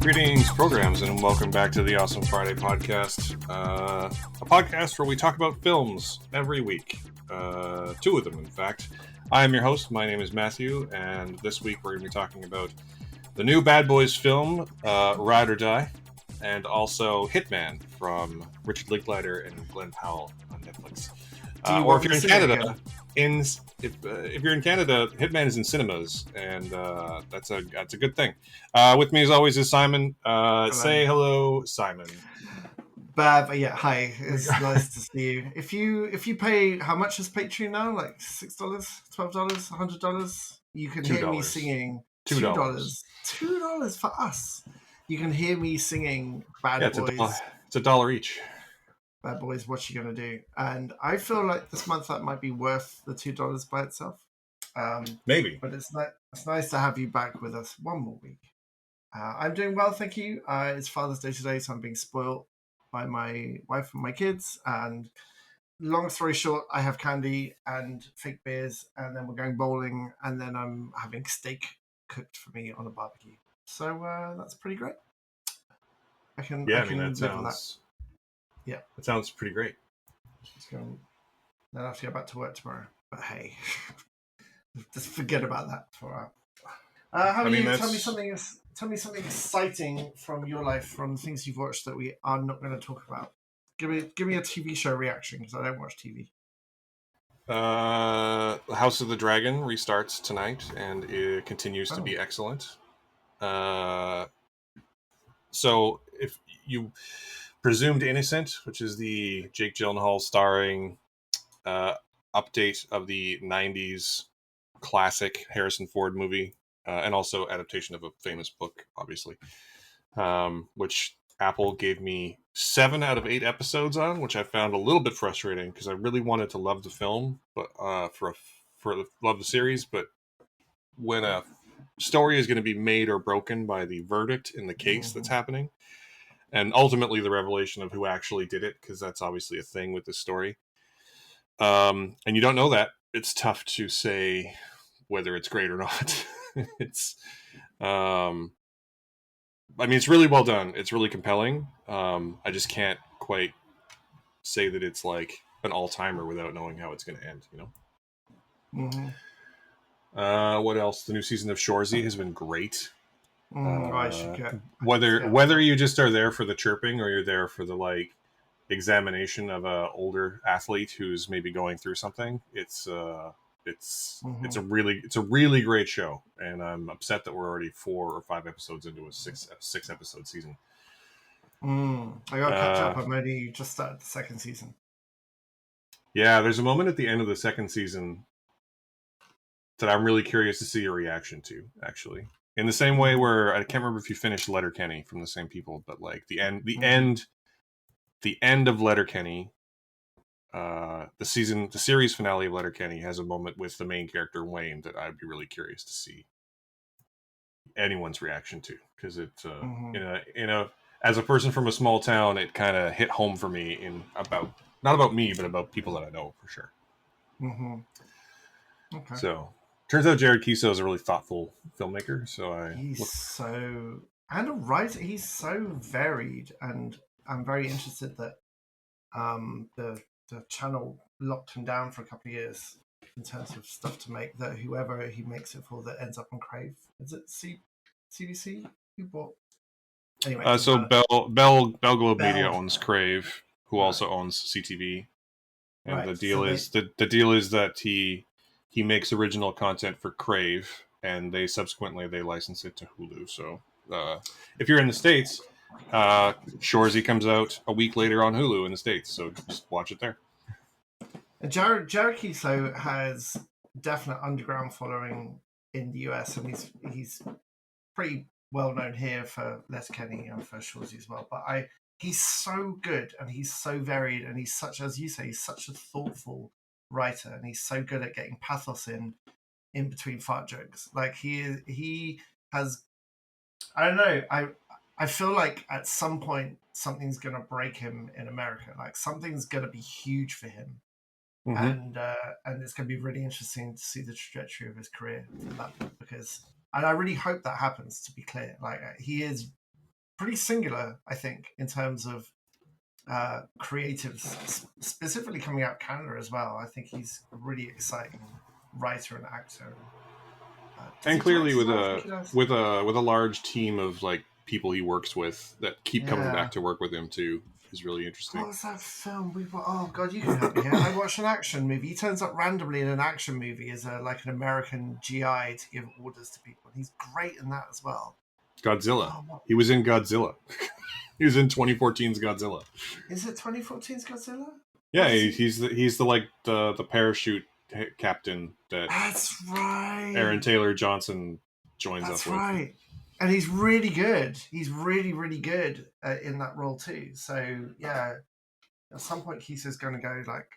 Greetings, programs, and welcome back to the Awesome Friday podcast. A podcast where we talk about films every week. Two of them, in fact. I am your host. My name is Matthew, and this week we're going to be talking about the new Bad Boys film, Ride or Die, and also Hitman from Richard Linklater and Glenn Powell on Netflix. Or if you're in Canada, if you're in Canada, Hitman is in cinemas, and that's a good thing. With me, as always, is Simon. Say hello, Simon. Yeah, hi. It's nice to see you. If you pay, how much is Patreon now? Like $6, $12, $100? You can hear me singing $2. $2 for us. You can hear me singing Bad Boys. It's $1 each. Bad Boys, what you gonna do? And I feel like this month that might be worth the $2 by itself. Maybe, but it's nice to have you back with us one more week. I'm doing well, thank you. It's Father's Day today, so I'm being spoiled by my wife and my kids. And long story short, I have candy and fake beers, and then we're going bowling, and then I'm having steak cooked for me on a barbecue. So that's pretty great. I can live with that. Yeah, that sounds pretty great. Then I have to go back to work tomorrow. But hey, just forget about that for a while. How are you? Tell me something exciting from your life, from things you've watched that we are not going to talk about. Give me a TV show reaction, because I don't watch TV. House of the Dragon restarts tonight, and it continues to be excellent. So if you Presumed Innocent, which is the Jake Gyllenhaal starring update of the 90s classic Harrison Ford movie, and also adaptation of a famous book, obviously, which Apple gave me 7 out of 8 episodes on, which I found a little bit frustrating because I really wanted to love the film, but love the series. But when a story is going to be made or broken by the verdict in the case that's happening, and ultimately the revelation of who actually did it, because that's obviously a thing with this story, and you don't know that, it's tough to say whether it's great or not. It's it's really well done. It's really compelling. I just can't quite say that it's like an all-timer without knowing how it's going to end, What else? The new season of Shoresy has been great. Whether you just are there for the chirping or you're there for the examination of a older athlete who's maybe going through something, it's a really great show, and I'm upset that we're already 4 or 5 episodes into a six episode season. I got to catch up. I'm only just started the second season. Yeah, there's a moment at the end of the second season that I'm really curious to see your reaction to, actually. In the same way where I can't remember if you finished Letterkenny from the same people, but the end of Letterkenny, the series finale of Letterkenny has a moment with the main character Wayne that I'd be really curious to see anyone's reaction to, because it's as a person from a small town, it kind of hit home for me not about me, but about people that I know for sure. Okay. So. Turns out Jared Keeso is a really thoughtful filmmaker, and a writer. He's so varied, and I'm very interested that the channel locked him down for a couple of years in terms of stuff to make, that whoever he makes it for that ends up on Crave. Is it CBC? Who bought? Anyway, so Bell Globe Media owns Crave, who also owns CTV, and the deal is that he makes original content for Crave, and they license it to Hulu. So if you're in the States, Shoresy comes out a week later on Hulu in the States, so just watch it there. And Jared Keeso has definite underground following in the US, and he's pretty well known here for Letterkenny and for Shoresy as well. But he's so good, and he's so varied, and he's such, as you say, he's such a thoughtful writer, and he's so good at getting pathos in between fart jokes. Like he has, I don't know, I feel like at some point something's gonna break him in America. Like something's gonna be huge for him, and it's gonna be really interesting to see the trajectory of his career from that, because, and I really hope that happens. To be clear, like he is pretty singular, I think, in terms of creatives, specifically coming out of Canada as well. I think he's a really exciting writer and actor. And clearly with I think he does. with a large team of like people he works with that keep coming Yeah. back to work with him too is really interesting. What was that film we? Oh God, you can help me here. I watched an action movie. He turns up randomly in an action movie as like an American GI to give orders to people. He's great in that as well. Godzilla. Oh, He was in Godzilla. He was in 2014's Godzilla. is it 2014's Godzilla? Yeah, he's the like the parachute captain that That's right. Aaron Taylor Johnson joins up with. That's right. And he's really good. He's really, really good in that role too. So yeah, at some point Kisa's going to go like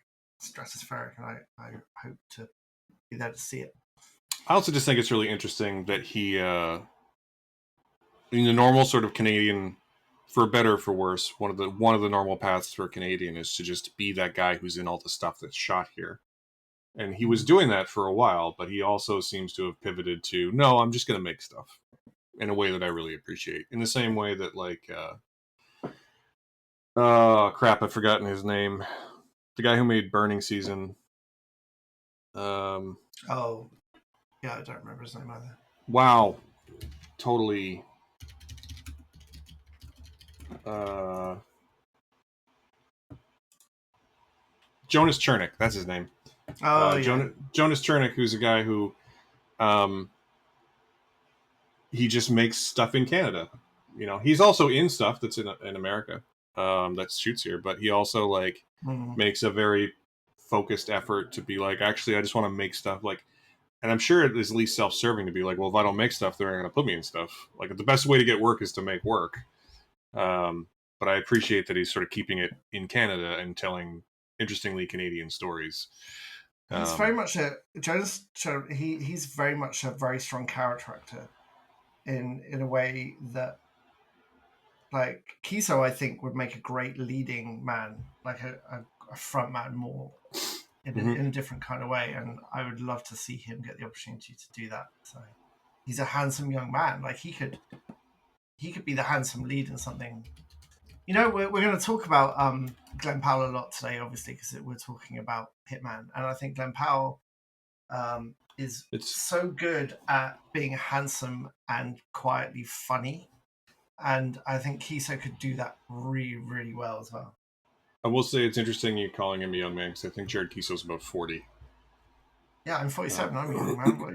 stratospheric, and I hope to be there to see it. I also just think it's really interesting that he, in the normal sort of Canadian, for better or for worse, one of the normal paths for a Canadian is to just be that guy who's in all the stuff that's shot here. And he was doing that for a while, but he also seems to have pivoted to, no, I'm just going to make stuff in a way that I really appreciate. In the same way that, like, crap, I've forgotten his name. The guy who made Burning Season. Oh, yeah, I don't remember his name either. Wow. Totally. Jonas Chernick, that's his name. Oh, yeah. Jonas Chernick, who's a guy who he just makes stuff in Canada. You know, he's also in stuff that's in America that shoots here, but he also like makes a very focused effort to be like, actually, I just want to make stuff like, and I'm sure it is at least self-serving to be like, well, if I don't make stuff, they're not going to put me in stuff. Like, the best way to get work is to make work. But I appreciate that he's sort of keeping it in Canada and telling interestingly Canadian stories. He's very much he's very much a very strong character actor in a way that, like, Kiso, I think, would make a great leading man, like a front man more in a different kind of way. And I would love to see him get the opportunity to do that. So he's a handsome young man. Like, he could be the handsome lead in something. You know, we're going to talk about Glenn Powell a lot today, obviously, because we're talking about Hitman. And I think Glenn Powell is so good at being handsome and quietly funny. And I think Kiso could do that really, really well as well. I will say it's interesting you calling him a young man, because I think Jared Kiso's about 40. Yeah, I'm 47. I'm a young man. What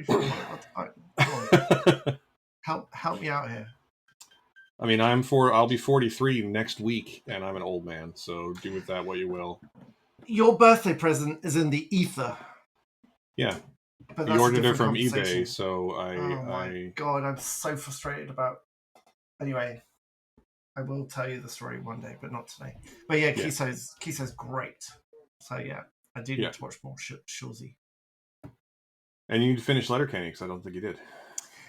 help me out here. I mean, I'll be 43 next week, and I'm an old man, so do with that what you will. Your birthday present is in the ether. Yeah. But you ordered it from eBay, so Oh my God, I'm so frustrated about... Anyway, I will tell you the story one day, but not today. But yeah, Kiso's great. So yeah, I do need to watch more Shawsy. And you need to finish Letterkenny, because I don't think you did.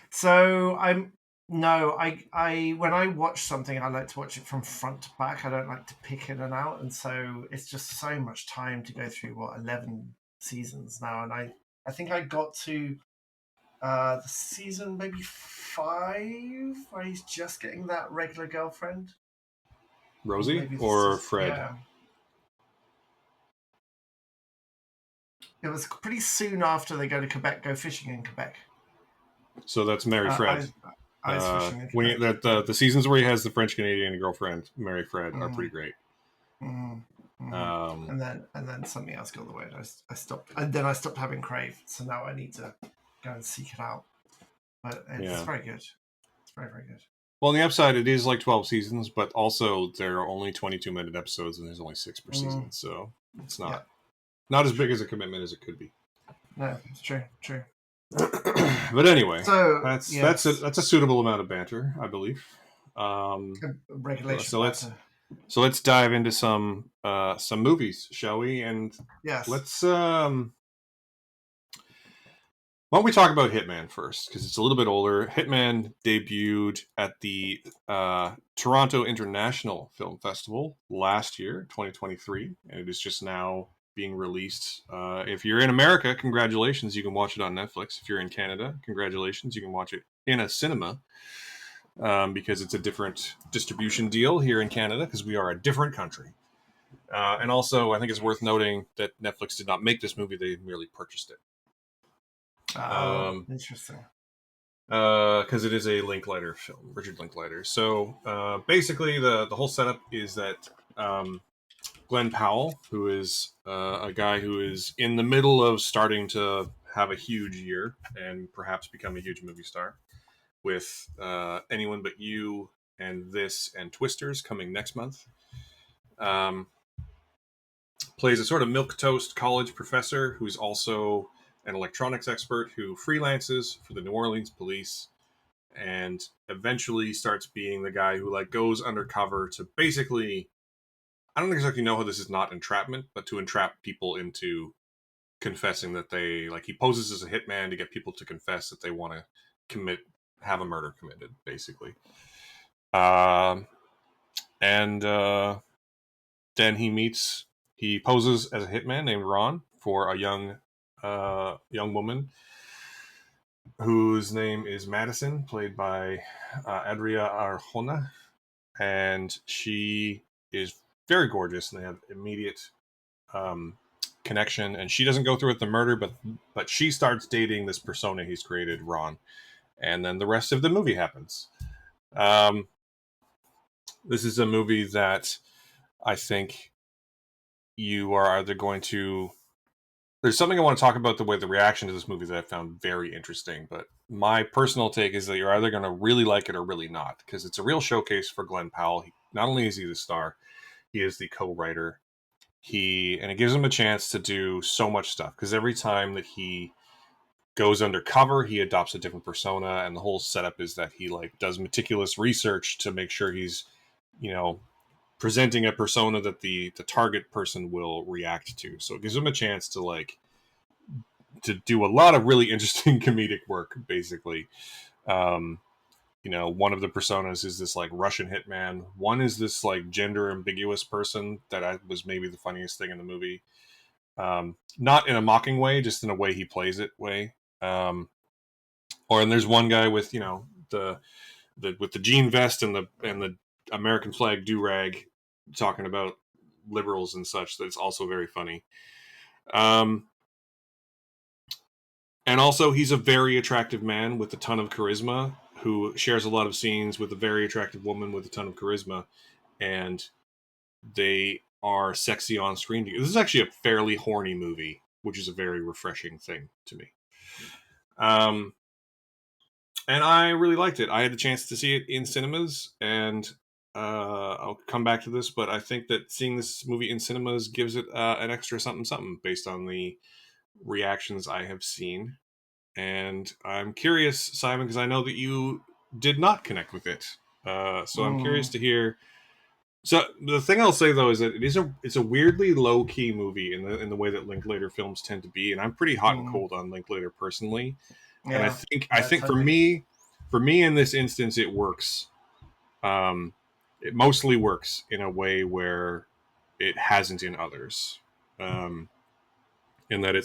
So I when I watch something, I like to watch it from front to back. I don't like to pick in and out, and so it's just so much time to go through 11 seasons now, and I think I got to the season maybe 5 where he's just getting that regular girlfriend. Rosie or Fred? Yeah. It was pretty soon after they go to Quebec, go fishing in Quebec. So that's Mary Fred. I was fishing in Quebec. The seasons where he has the French Canadian girlfriend, Mary Fred, are pretty great. And then something else got in the way. I stopped, and then I stopped having Crave. So now I need to go and seek it out. But it's very good. It's very, very good. Well, on the upside, it is like 12 seasons, but also there are only 22-minute episodes, and there's only 6 per season, so it's not as big as a commitment as it could be. No, it's true. But anyway, so that's a suitable amount of banter, I believe. Regulation. So let's dive into some movies, shall we? And let's why don't we talk about Hitman first, because it's a little bit older. Hitman debuted at the Toronto International Film Festival last year, 2023, and it is just now being released. If you're in America, congratulations, you can watch it on Netflix. If you're in Canada, congratulations, you can watch it in a cinema. because it's a different distribution deal here in Canada because we are a different country. And also, I think it's worth noting that Netflix did not make this movie; they merely purchased it. Interesting. Because it is a Linklater film, Richard Linklater. So basically, the whole setup is that Glenn Powell, who is a guy who is in the middle of starting to have a huge year and perhaps become a huge movie star, with Anyone But You and This and Twisters coming next month. Plays a sort of milquetoast college professor who's also an electronics expert who freelances for the New Orleans police and eventually starts being the guy who like goes undercover to basically, I don't exactly know how this is not entrapment, but to entrap people into confessing that they, like, he poses as a hitman to get people to confess that they want to have a murder committed, basically. And then he poses as a hitman named Ron for a young woman whose name is Madison, played by Adria Arjona, and she is very gorgeous, and they have immediate connection. And she doesn't go through with the murder, but she starts dating this persona he's created, Ron, and then the rest of the movie happens. This is a movie that I think you are either going to. There's something I want to talk about the way the reaction to this movie that I found very interesting, but my personal take is that you're either going to really like it or really not, because it's a real showcase for Glenn Powell. Not only is he the star, he is the co-writer. And it gives him a chance to do so much stuff, because every time that he goes undercover, he adopts a different persona, and the whole setup is that he like does meticulous research to make sure he's, presenting a persona that the target person will react to. So it gives him a chance to do a lot of really interesting comedic work, basically. One of the personas is this like Russian hitman. One is this like gender ambiguous person that was maybe the funniest thing in the movie. Not in a mocking way, just in a way he plays it way. And there's one guy with the with the jean vest and the American flag do rag, talking about liberals and such. That's also very funny. And also, he's a very attractive man with a ton of charisma who shares a lot of scenes with a very attractive woman with a ton of charisma, and they are sexy on screen. This is actually a fairly horny movie, which is a very refreshing thing to me. And I really liked it. I had the chance to see it in cinemas, and I'll come back to this, but I think that seeing this movie in cinemas gives it an extra something based on the reactions I have seen. And I'm curious, Simon, because I know that you did not connect with it. So I'm curious to hear. So the thing I'll say though is that it's a weirdly low key movie in the way that Linklater films tend to be, and I'm pretty hot and cold on Linklater personally. Yeah, and I think totally. for me in this instance it works. It mostly works in a way where it hasn't in others. In that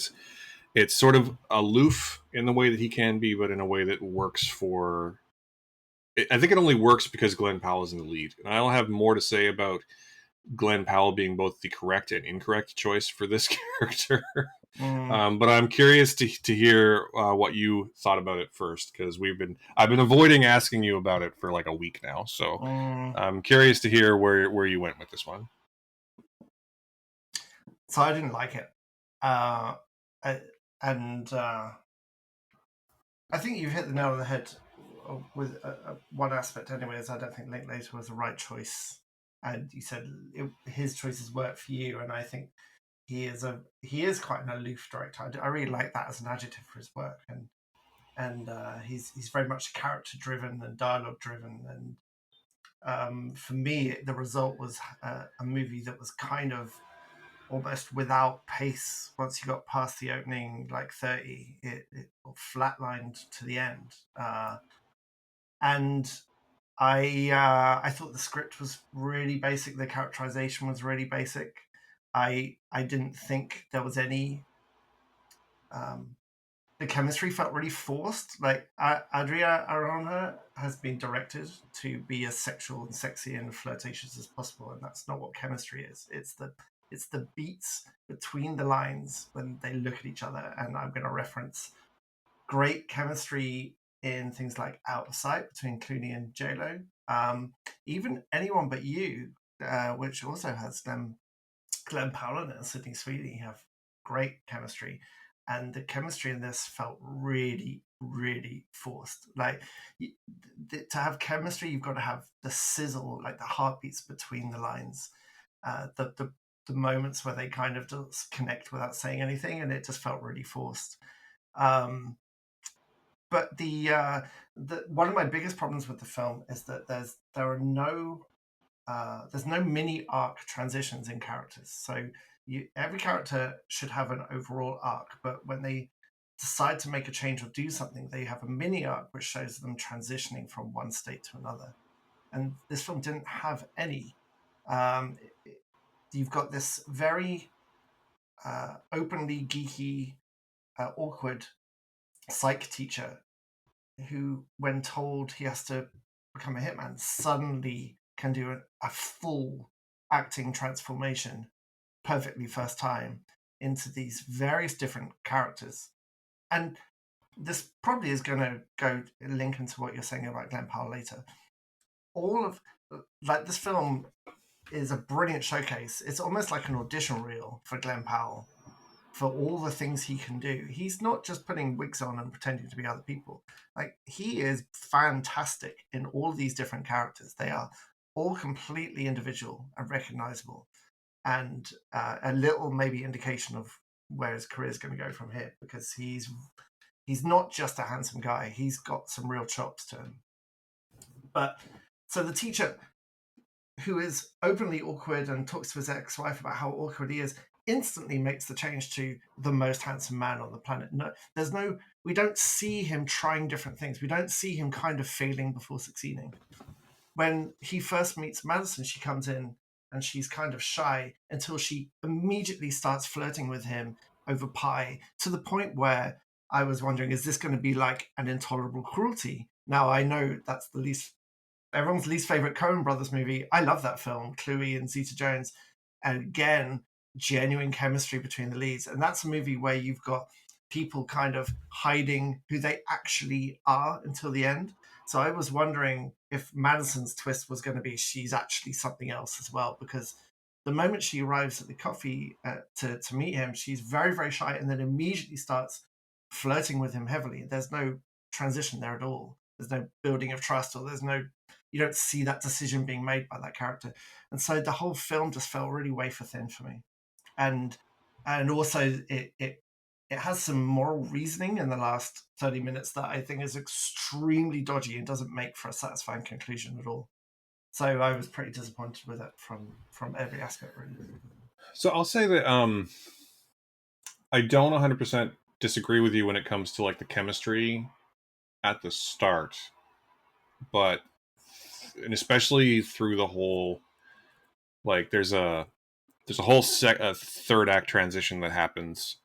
it's sort of aloof in the way that he can be, but in a way that works for. I think it only works because Glenn Powell is in the lead, and I'll have more to say about Glenn Powell being both the correct and incorrect choice for this character. But I'm curious to hear what you thought about it first, because I've been avoiding asking you about it for like a week now, so I'm curious to hear where you went with this one. So I didn't like it, and I think you've hit the nail on the head with one aspect. Anyways, I don't think Linklater was the right choice, and you said his choices work for you, and I think he is quite an aloof director. I really like that as an adjective for his work, and he's very much character driven and dialogue driven, and for me the result was a movie that was kind of almost without pace. Once you got past the opening like 30, it flatlined to the end, and I thought the script was really basic, the characterization was really basic. I didn't think there was any the chemistry felt really forced. Like Adria Arjona has been directed to be as sexual and sexy and flirtatious as possible, and that's not what chemistry is. It's the beats between the lines when they look at each other. And I'm going to reference great chemistry in things like Out of Sight between Clooney and J-Lo. Even Anyone But You, which also has Glenn Powell and Sydney Sweeney have great chemistry, and the chemistry in this felt really, really forced. Like to have chemistry, you've got to have the sizzle, like the heartbeats between the lines, the moments where they kind of just connect without saying anything, and it just felt really forced. But the one of my biggest problems with the film is that there's no mini arc transitions in characters. So every character should have an overall arc, but when they decide to make a change or do something, they have a mini arc which shows them transitioning from one state to another. And this film didn't have any. You've got this very openly geeky, awkward psych teacher who, when told he has to become a hitman, suddenly can do a full acting transformation perfectly first time into these various different characters. And this probably is going to go link into what you're saying about Glenn Powell later. All of this film is a brilliant showcase. It's almost like an audition reel for Glenn Powell for all the things he can do. He's not just putting wigs on and pretending to be other people. Like, he is fantastic in all these different characters. They are all completely individual and recognizable, and a little maybe indication of where his career is going to go from here, because he's not just a handsome guy. He's got some real chops to him. But so the teacher, who is openly awkward and talks to his ex-wife about how awkward he is, instantly makes the change to the most handsome man on the planet. We don't see him trying different things. We don't see him kind of failing before succeeding. When he first meets Madison, she comes in and she's kind of shy until she immediately starts flirting with him over pie, to the point where I was wondering, is this going to be like an Intolerable Cruelty? Now, I know that's everyone's least favorite Coen Brothers movie. I love that film, Chloe and Zeta Jones. And again, genuine chemistry between the leads. And that's a movie where you've got people kind of hiding who they actually are until the end. So I was wondering if Madison's twist was going to be she's actually something else as well, because the moment she arrives at the coffee to meet him, she's very, very shy, and then immediately starts flirting with him heavily. There's no transition there at all. There's no building of trust, or you don't see that decision being made by that character. And so the whole film just felt really wafer thin for me. And also it has some moral reasoning in the last 30 minutes that I think is extremely dodgy and doesn't make for a satisfying conclusion at all. So I was pretty disappointed with it from every aspect, really. So I'll say that I don't 100% disagree with you when it comes to like the chemistry at the start, and especially through the whole, like there's a whole third act transition that happens,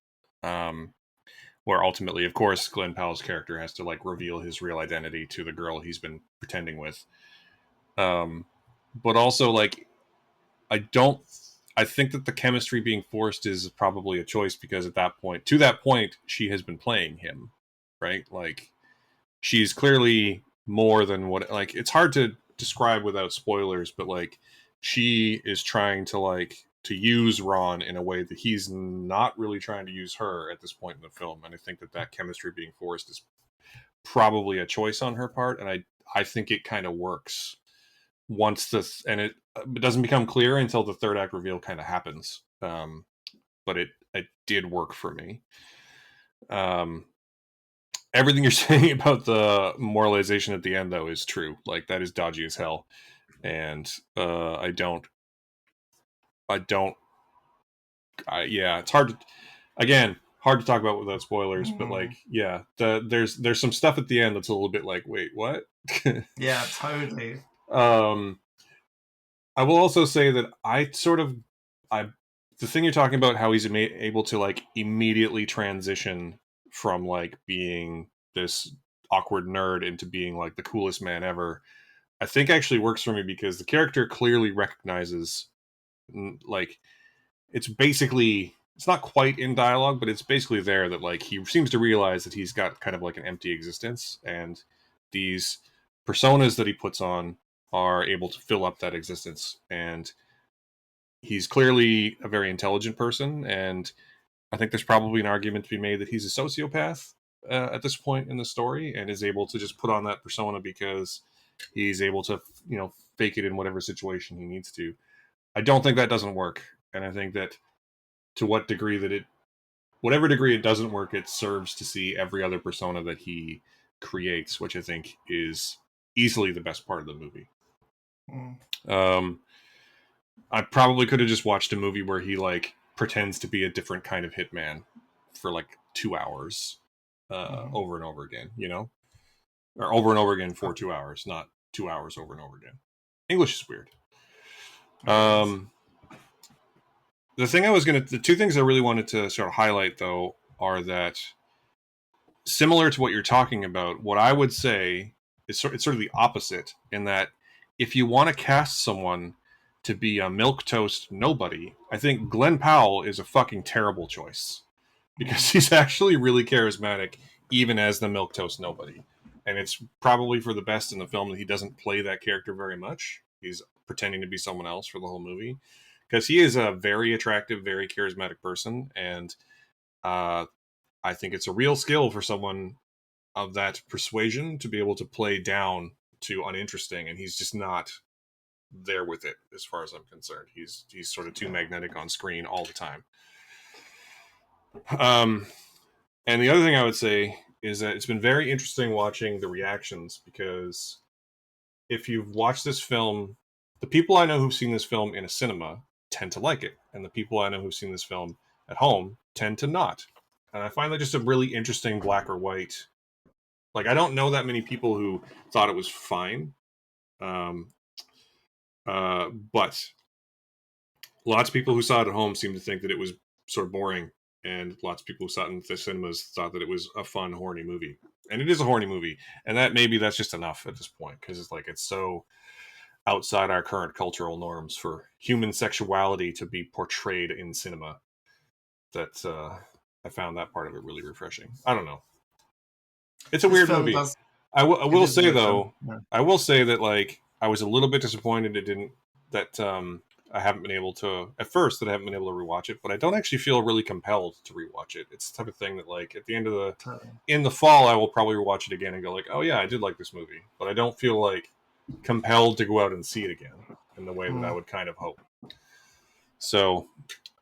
where ultimately, of course, Glenn Powell's character has to like reveal his real identity to the girl he's been pretending with. But also, like, I think that the chemistry being forced is probably a choice, because to that point, she has been playing him, right? Like, she's clearly more than what, like, it's hard to describe without spoilers, but like, she is trying to use Ron in a way that he's not really trying to use her at this point in the film. And I think that chemistry being forced is probably a choice on her part. And I think it kind of works once it doesn't become clear until the third act reveal kind of happens. But it did work for me. Everything you're saying about the moralization at the end, though, is true. Like, that is dodgy as hell. And it's hard to talk about without spoilers, but like, yeah, there's some stuff at the end that's a little bit like, wait, what? Yeah, totally. I will also say that the thing you're talking about, how he's able to like immediately transition from like being this awkward nerd into being like the coolest man ever, I think actually works for me because the character clearly recognizes, like, it's basically, it's not quite in dialogue, but it's basically there that like he seems to realize that he's got kind of like an empty existence, and these personas that he puts on are able to fill up that existence. And he's clearly a very intelligent person, and I think there's probably an argument to be made that he's a sociopath at this point in the story, and is able to just put on that persona because he's able to, fake it in whatever situation he needs to. I don't think that doesn't work, and I think that to what degree that whatever degree it doesn't work, it serves to see every other persona that he creates, which I think is easily the best part of the movie. I probably could have just watched a movie where he like pretends to be a different kind of hitman for like 2 hours over and over again, or over and over again for 2 hours, not 2 hours over and over again. English is weird. The two things I really wanted to sort of highlight though are that, similar to what you're talking about, what I would say is it's sort of the opposite, in that if you want to cast someone to be a milquetoast nobody, I think Glenn Powell is a fucking terrible choice, because he's actually really charismatic even as the milquetoast nobody. And it's probably for the best in the film that he doesn't play that character very much. He's pretending to be someone else for the whole movie, because he is a very attractive, very charismatic person. And I think it's a real skill for someone of that persuasion to be able to play down to uninteresting, and he's just not there with it as far as I'm concerned. He's sort of too magnetic on screen all the time. And the other thing I would say is that it's been very interesting watching the reactions, because if you've watched this film, the people I know who've seen this film in a cinema tend to like it, and the people I know who've seen this film at home tend to not. And I find that just a really interesting black or white. Like, I don't know that many people who thought it was fine, but lots of people who saw it at home seem to think that it was sort of boring, and lots of people who saw it in the cinemas thought that it was a fun, horny movie. And it is a horny movie, and that's just enough at this point, because it's so outside our current cultural norms for human sexuality to be portrayed in cinema that I found that part of it really refreshing. I don't know. It's a weird movie. I will say though, I will say that like I was a little bit disappointed I haven't been able to rewatch it, but I don't actually feel really compelled to rewatch it. It's the type of thing that like at the end of in the fall I will probably rewatch it again and go like, oh yeah, I did like this movie, but I don't feel like compelled to go out and see it again in the way that I would kind of hope. So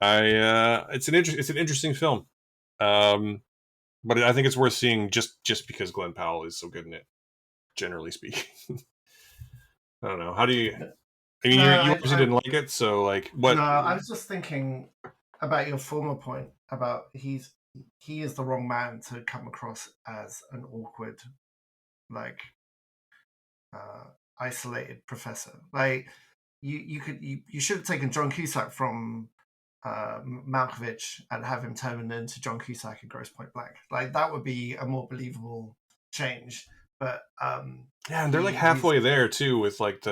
it's an interesting film. But I think it's worth seeing just because Glenn Powell is so good in it, generally speaking. I don't know. How do you... I mean, you obviously didn't like it, so like what? No, I was just thinking about your former point about he is the wrong man to come across as an awkward, like isolated professor. Like you should have taken John Cusack from Malkovich and have him turn into John Cusack in Grosse Pointe Blank. Like that would be a more believable change. But yeah, and they're like halfway there too, with like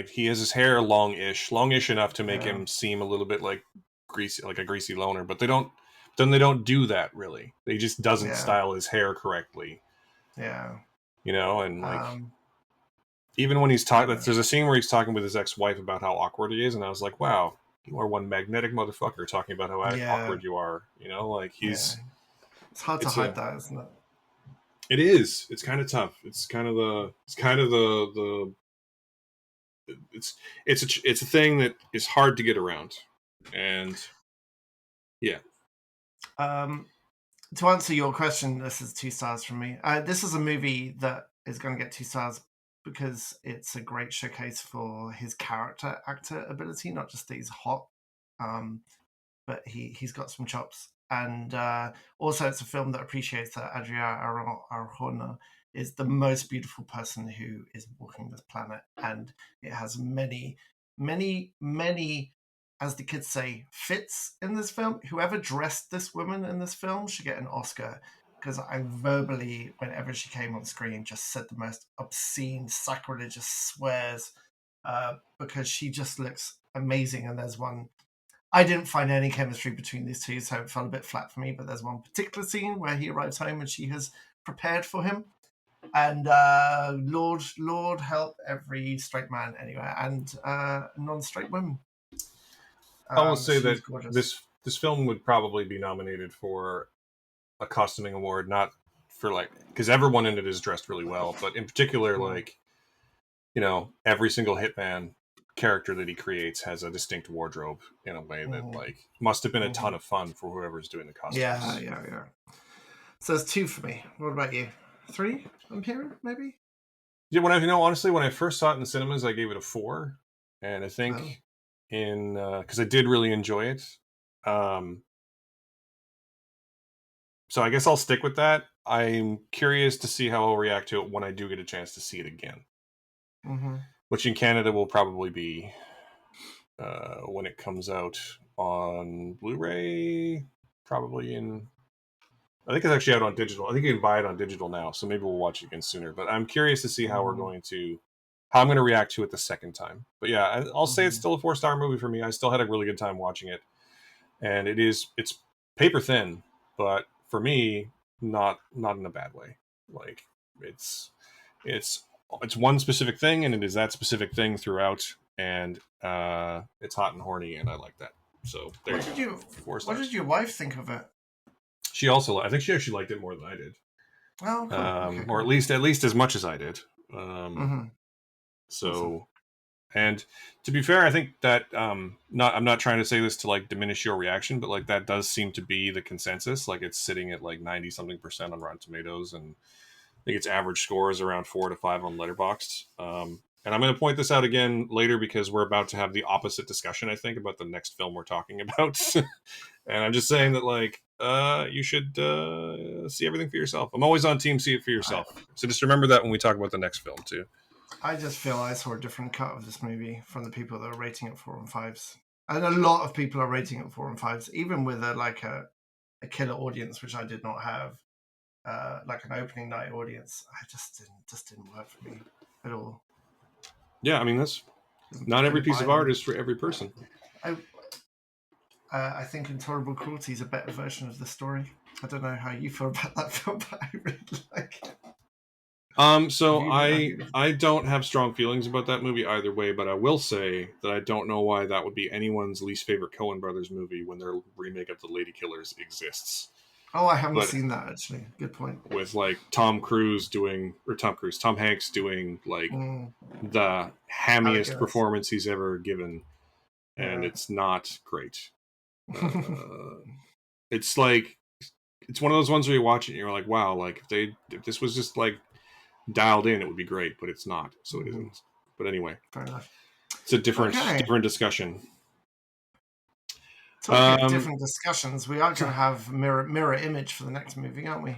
he has his hair longish enough to make him seem a little bit like a greasy loner, but they don't do that really. They just doesn't style his hair correctly. Yeah. And like even when he's talking, there's a scene where he's talking with his ex-wife about how awkward he is, and I was like, wow, you are one magnetic motherfucker talking about how awkward you are. Like he's... It's hard to hide that, isn't it? It is. It's kind of tough. It's a thing that is hard to get around. And yeah. To answer your question, this is 2 stars from me. This is a movie that is going to get 2 stars because it's a great showcase for his character actor ability, not just that he's hot, but he's got some chops. And also, it's a film that appreciates that Adria Arjona is the most beautiful person who is walking this planet. And it has many, many, many, as the kids say, fits in this film. Whoever dressed this woman in this film should get an Oscar, because I verbally, whenever she came on screen, just said the most obscene, sacrilegious swears because she just looks amazing. And there's one, I didn't find any chemistry between these two, so it felt a bit flat for me. But there's one particular scene where he arrives home and she has prepared for him. And Lord help every straight man anywhere, and non-straight women. I will say She's that gorgeous. this film would probably be nominated for a costuming award, not for like, because everyone in it is dressed really well, but in particular, like, you know, every single hitman character that he creates has a distinct wardrobe in a way that like must have been a ton of fun for whoever's doing the costumes. Yeah. So it's 2 for me. What about you? 3? I'm here, maybe. Yeah, honestly, when I first saw it in the cinemas, I gave it a 4, and I think in because I did really enjoy it. So I guess I'll stick with that. I'm curious to see how I'll react to it when I do get a chance to see it again. Which in Canada will probably be when it comes out on Blu-ray, probably in. I think it's actually out on digital. I think you can buy it on digital now, so maybe we'll watch it again sooner. But I'm curious to see how I'm going to react to it the second time. But yeah, I'll say it's still a 4-star movie for me. I still had a really good time watching it, and it's paper thin, but for me, not in a bad way. Like it's one specific thing, and it is that specific thing throughout, and it's hot and horny, and I like that. So there you go. 4 stars. What did your wife think of it? She also, I think she actually liked it more than I did. Oh, cool. Okay, or at least as much as I did. So, awesome. And to be fair, I think that I'm not trying to say this to like diminish your reaction, but like that does seem to be the consensus. Like it's sitting at like 90-something% on Rotten Tomatoes, and I think its average score is around 4 to 5 on Letterboxd. And I'm going to point this out again later because we're about to have the opposite discussion, I think, about the next film we're talking about. And I'm just saying that like you should see everything for yourself. I'm always on team see it for yourself. So just remember that when we talk about the next film too. I just feel I saw a different cut of this movie from the people that are rating it 4 and 5s, and a lot of people are rating it 4 and 5s, even with a killer audience, which I did not have, like an opening night audience. I just didn't work for me at all. Yeah, I mean that's not every piece of art is for every person. I think Intolerable Cruelty is a better version of the story. I don't know how you feel about that film, but I really like it. So I don't have strong feelings about that movie either way, but I will say that I don't know why that would be anyone's least favorite Coen Brothers movie when their remake of The Lady Killers exists. Oh, I haven't seen that actually. Good point. With like Tom Hanks doing like the hammiest performance he's ever given, and it's not great. It's like it's one of those ones where you watch it and you're like, wow, like if this was just like dialed in, it would be great, but it's not, so it isn't. But anyway, fair enough. It's a different discussion. Talking of different discussions, we are going to have mirror image for the next movie, aren't we?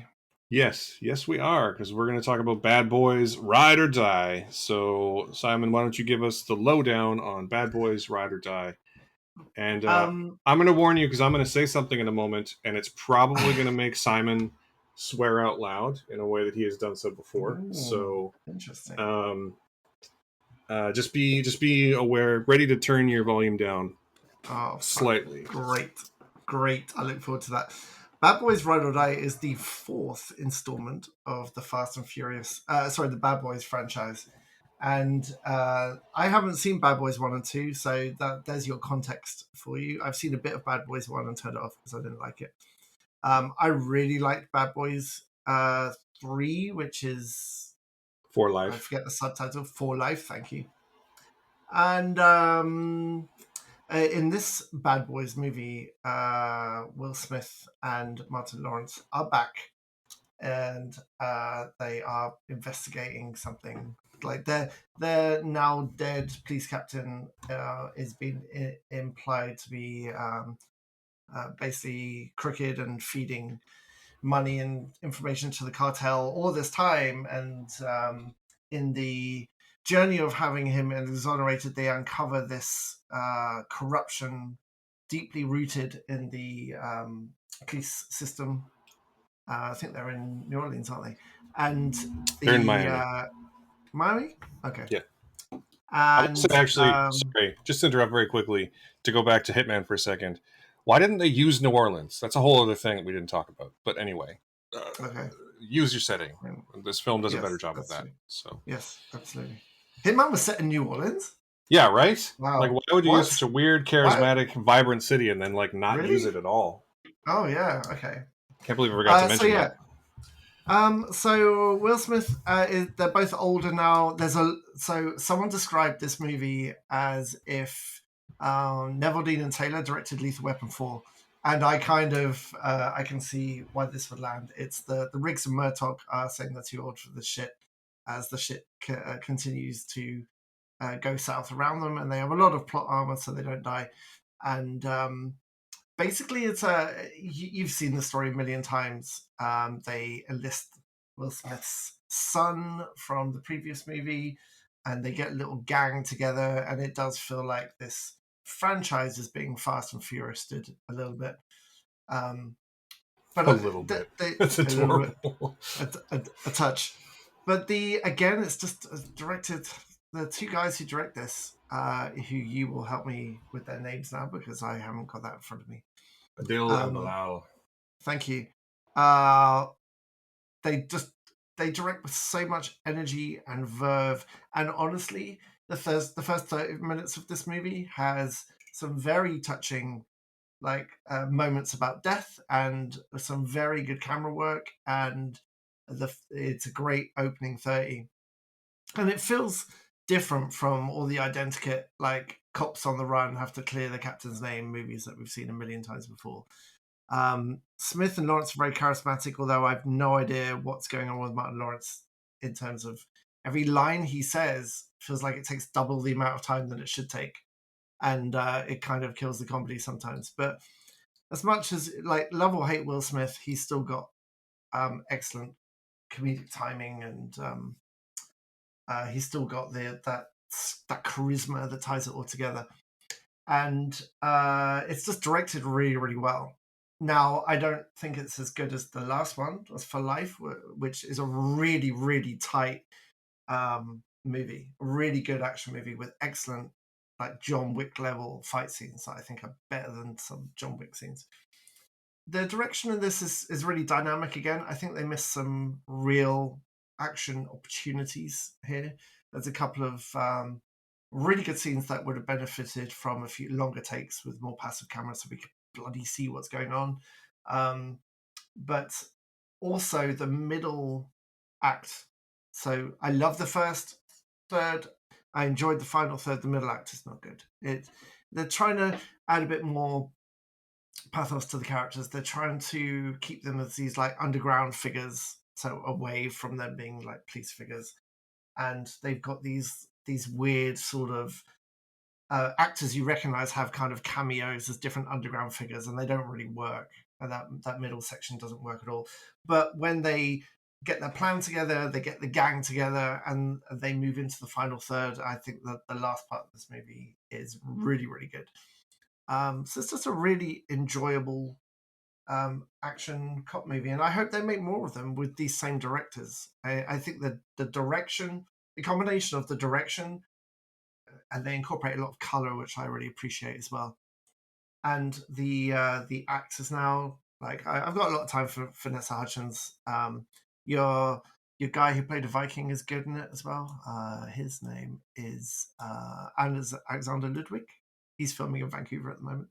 Yes, we are, because we're going to talk about Bad Boys Ride or Die. So, Simon, why don't you give us the lowdown on Bad Boys Ride or Die? And I'm going to warn you, because I'm going to say something in a moment, and it's probably going to make Simon swear out loud in a way that he has done so before. So, interesting. Just be aware, ready to turn your volume down slightly. Great. I look forward to that. Bad Boys Ride or Die is the 4th installment of the Fast and Furious, the Bad Boys franchise. And I haven't seen Bad Boys 1 and 2, so there's your context for you. I've seen a bit of Bad Boys 1 and turned it off because I didn't like it. I really liked Bad Boys 3, which is For Life. I forget the subtitle. For Life, thank you. And in this Bad Boys movie, Will Smith and Martin Lawrence are back, and they are investigating something. Like their now dead police captain is being implied to be basically crooked and feeding money and information to the cartel all this time, and in the journey of having him exonerated, they uncover this corruption deeply rooted in the police system, I think they're in New Orleans, aren't they? And They're in the Miami. Miami, okay. Yeah. I will say, And actually, sorry, just to interrupt very quickly to go back to Hitman for a second. Why didn't they use New Orleans? That's a whole other thing that we didn't talk about. But anyway, okay, use your setting. This film does a better yes, job of that's that. true. So Yes, absolutely. Hitman was set in New Orleans. yeah, right. Like, Wow. why would you use What? such a weird, What? charismatic, vibrant city and then like not use Really? it at all? Oh yeah. Okay. Can't believe I forgot to So mention yeah. that. So Will Smith they're both older now. So someone described this movie as if Neville Dean and Taylor directed Lethal Weapon 4, and I kind of I can see why this would land. It's the Riggs and Murtaugh are saying they're too old for the shit as the shit continues to go south around them, and they have a lot of plot armor so they don't die. And basically, it's you've seen the story a million times. They enlist Will Smith's son from the previous movie, and they get a little gang together, and it does feel like this franchise is being Fast and Furious a little bit. But A little bit. That's a little bit, adorable. a touch. But again, it's just directed. The two guys who direct this, who you will help me with their names now because I haven't got that in front of me. Adil and Bilal. Thank you. They direct with so much energy and verve, and honestly, the first 30 minutes of this movie has some very touching moments about death and some very good camera work, and it's a great opening 30, and it feels different from all the identikit like cops on the run have to clear the captain's name movies that we've seen a million times before. Smith and Lawrence are very charismatic, although I have no idea what's going on with Martin Lawrence in terms of every line he says feels like it takes double the amount of time that it should take, and it kind of kills the comedy sometimes. But as much as like love or hate Will Smith, he's still got excellent comedic timing, and he's still got that charisma that ties it all together. And it's just directed really, really well. Now, I don't think it's as good as the last one, as For Life, which is a really, really tight movie, a really good action movie with excellent, like John Wick level fight scenes that I think are better than some John Wick scenes. The direction of this is really dynamic again. I think they missed some real action opportunities here. There's a couple of really good scenes that would have benefited from a few longer takes with more passive cameras so we could bloody see what's going on. But also the middle act. So I love the first third. I enjoyed the final third. The middle act is not good. They're trying to add a bit more pathos to the characters. They're trying to keep them as these like underground figures, so away from them being like police figures. And they've got these weird sort of actors you recognize have kind of cameos as different underground figures, and they don't really work. And that middle section doesn't work at all. But when they get their plan together, they get the gang together, and they move into the final third, I think that the last part of this movie is really, really good. So it's just a really enjoyable action cop movie, and I hope they make more of them with these same directors. I think that the direction, the combination of the direction, and they incorporate a lot of color, which I really appreciate as well. And the actors now, like I've got a lot of time for Vanessa Hudgens. Your guy who played a Viking is good in it as well. His name is Alexander Ludwig. He's filming in Vancouver at the moment.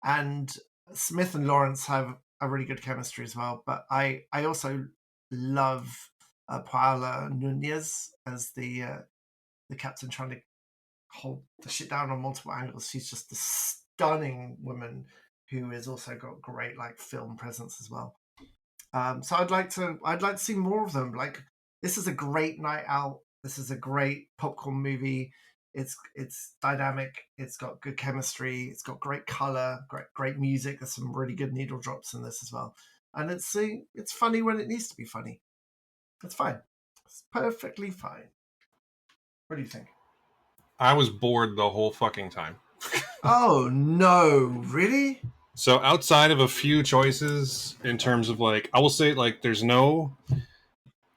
And Smith and Lawrence have a really good chemistry as well. But I also love Paola Nunez as the captain trying to hold the shit down on multiple angles. She's just a stunning woman who has also got great like film presence as well. So I'd like to see more of them. Like this is a great night out. This is a great popcorn movie. It's dynamic. It's got good chemistry. It's got great color, great music. There's some really good needle drops in this as well. And it's funny when it needs to be funny. It's fine. It's perfectly fine. What do you think? I was bored the whole fucking time. Oh no, really? So outside of a few choices in terms of like, I will say like there's no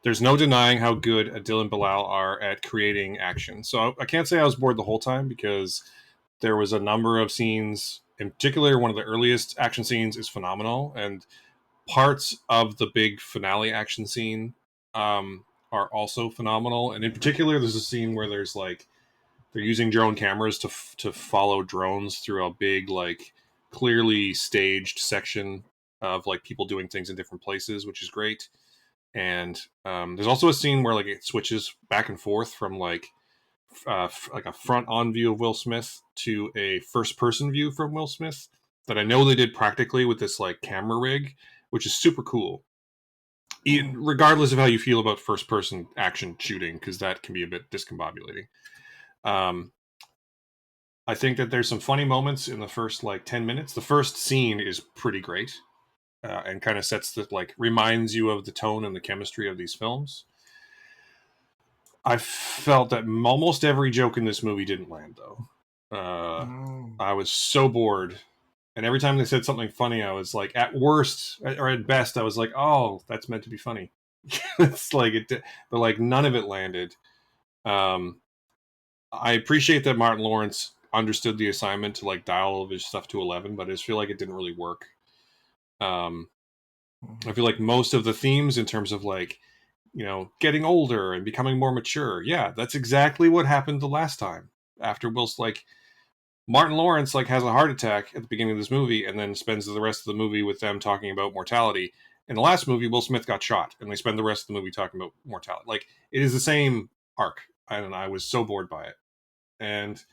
denying how good Dylan Bilal are at creating action. So I can't say I was bored the whole time because there was a number of scenes. In particular, one of the earliest action scenes is phenomenal, and parts of the big finale action scene are also phenomenal. And in particular, there's a scene where there's like they're using drone cameras to follow drones through a big like clearly staged section of like people doing things in different places, which is great. And there's also a scene where like it switches back and forth from like a front on view of Will Smith to a first person view from Will Smith that I know they did practically with this like camera rig, which is super cool. Regardless of how you feel about first person action shooting, because that can be a bit discombobulating. Um, I think that there's some funny moments in the first like 10 minutes. The first scene is pretty great and kind of sets the like reminds you of the tone and the chemistry of these films. I felt that almost every joke in this movie didn't land, though. I was so bored. And every time they said something funny, I was like, at worst, or at best, I was like, oh, that's meant to be funny. It's like, but like none of it landed. I appreciate that Martin Lawrence understood the assignment to like dial all of his stuff to 11, but I just feel like it didn't really work. I feel like most of the themes in terms of like, you know, getting older and becoming more mature. Yeah, that's exactly what happened the last time. After Will's like Martin Lawrence like has a heart attack at the beginning of this movie and then spends the rest of the movie with them talking about mortality. In the last movie, Will Smith got shot and they spend the rest of the movie talking about mortality. Like it is the same arc. And I was so bored by it. And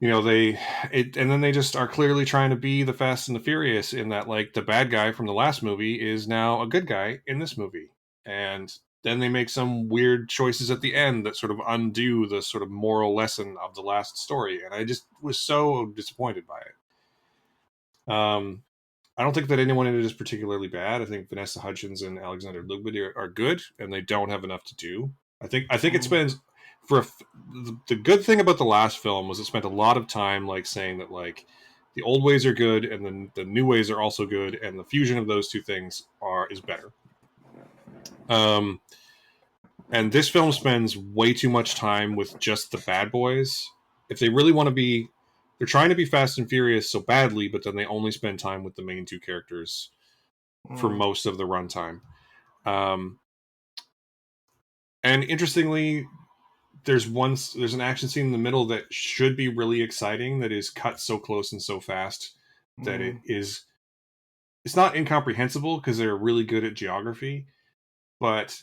you know, and then they just are clearly trying to be the Fast and the Furious in that like the bad guy from the last movie is now a good guy in this movie. And then they make some weird choices at the end that sort of undo the sort of moral lesson of the last story, and I just was so disappointed by it. I don't think that anyone in it is particularly bad. I think Vanessa Hudgens and Alexander Ludwig are good, and they don't have enough to do. I think it spends the good thing about the last film was it spent a lot of time like saying that like the old ways are good and then the new ways are also good, and the fusion of those two things is better. And this film spends way too much time with just the bad boys. If they really want to be, they're trying to be Fast and Furious so badly, but then they only spend time with the main two characters for most of the runtime. And interestingly, there's an action scene in the middle that should be really exciting that is cut so close and so fast that it's not incomprehensible because they're really good at geography, but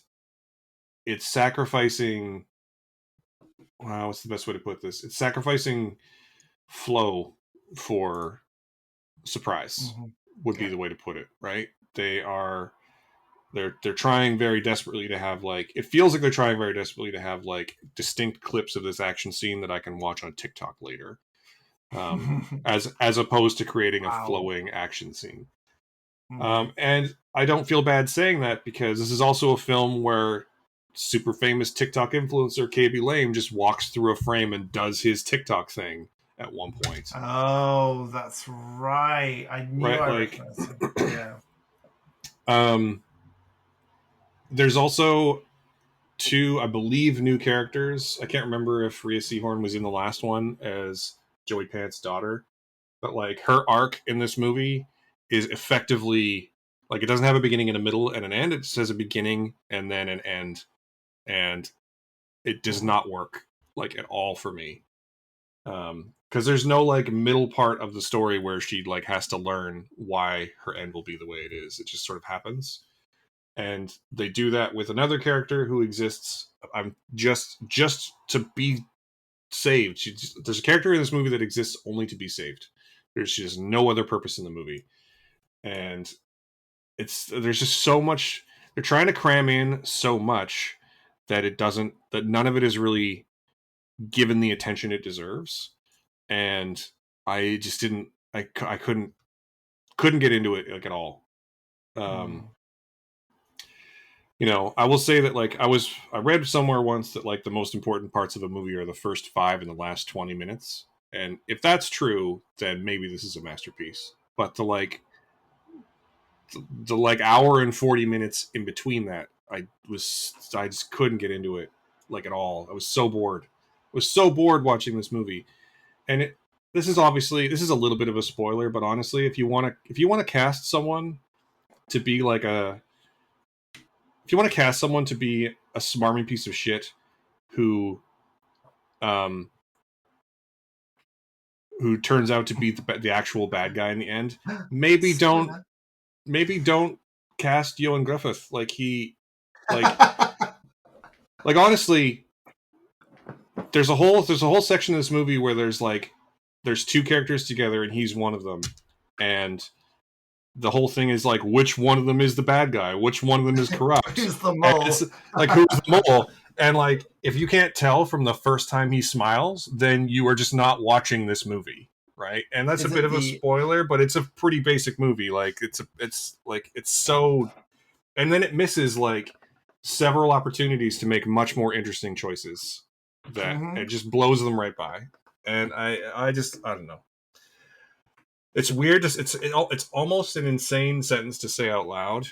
it's sacrificing what's the best way to put this? It's sacrificing flow for surprise would be the way to put it, right? They're trying very desperately to have like it feels like they're trying very desperately to have like distinct clips of this action scene that I can watch on TikTok later. As opposed to creating a flowing action scene. And I don't feel bad saying that because this is also a film where super famous TikTok influencer KB Lame just walks through a frame and does his TikTok thing at one point. Oh, that's right. I knew I recognized him. Yeah. There's also two, I believe, new characters. I can't remember if Rhea Seehorn was in the last one as Joey Pants' daughter, but like her arc in this movie is effectively like it doesn't have a beginning and a middle and an end. It just has a beginning and then an end, and it does not work like at all for me. Because there's no like middle part of the story where she like has to learn why her end will be the way it is. It just sort of happens, and they do that with another character who exists. I'm just to be saved. There's a character in this movie that exists only to be saved. There's just no other purpose in the movie, and there's just so much. They're trying to cram in so much that none of it is really given the attention it deserves, and I just didn't. I couldn't get into it like at all. You know, I will say that like I read somewhere once that like the most important parts of a movie are the first 5 and the last 20 minutes. And if that's true, then maybe this is a masterpiece. But the like hour and 40 minutes in between that, I just couldn't get into it like at all. I was so bored. I was so bored watching this movie. And this is a little bit of a spoiler, but honestly, if you want to cast someone to be like a if you want to cast someone to be a smarmy piece of shit who um who turns out to be the actual bad guy in the end, maybe don't Spoiler. maybe don't cast Johan Griffith. Like like honestly, there's a whole section of this movie where there's two characters together and he's one of them, and the whole thing is like which one of them is the bad guy, which one of them is corrupt, Who's the and mole? it's like who's the mole, and like if you can't tell from the first time he smiles, then you are just not watching this movie, right? And that's Is a bit it of a spoiler, but it's a pretty basic movie. Like it's so, and then it misses like several opportunities to make much more interesting choices that it just blows them right by. And I don't know. It's weird. It's almost an insane sentence to say out loud.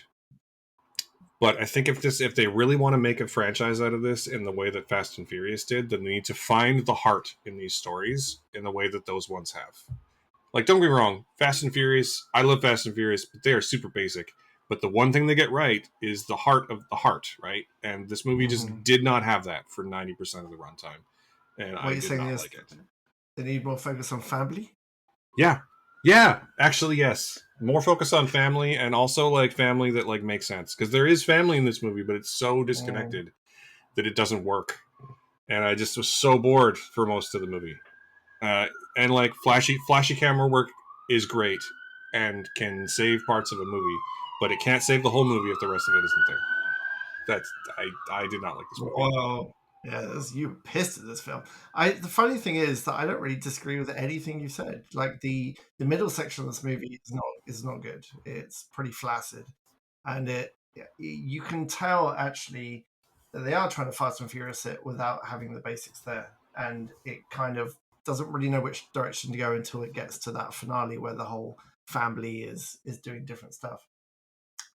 But I think if they really want to make a franchise out of this in the way that Fast and Furious did, then they need to find the heart in these stories in the way that those ones have. Like, don't get me wrong, Fast and Furious, I love Fast and Furious, but they are super basic. But the one thing they get right is the heart of the heart, right? And this movie just did not have that for 90% of the runtime. And What I you're did saying not is like it. they need more focus on family? Yeah. Yeah, actually, yes. More focus on family, and also like family that like makes sense, because there is family in this movie, but it's so disconnected that it doesn't work. And I just was so bored for most of the movie. And like flashy camera work is great and can save parts of a movie, but it can't save the whole movie if the rest of it isn't there. That's I did not like this movie. Whoa. Yeah, you were pissed at this film. The funny thing is that I don't really disagree with anything you said. Like the middle section of this movie is not good. It's pretty flaccid, and you can tell actually that they are trying to Fast and Furious it without having the basics there, and it kind of doesn't really know which direction to go until it gets to that finale where the whole family is doing different stuff.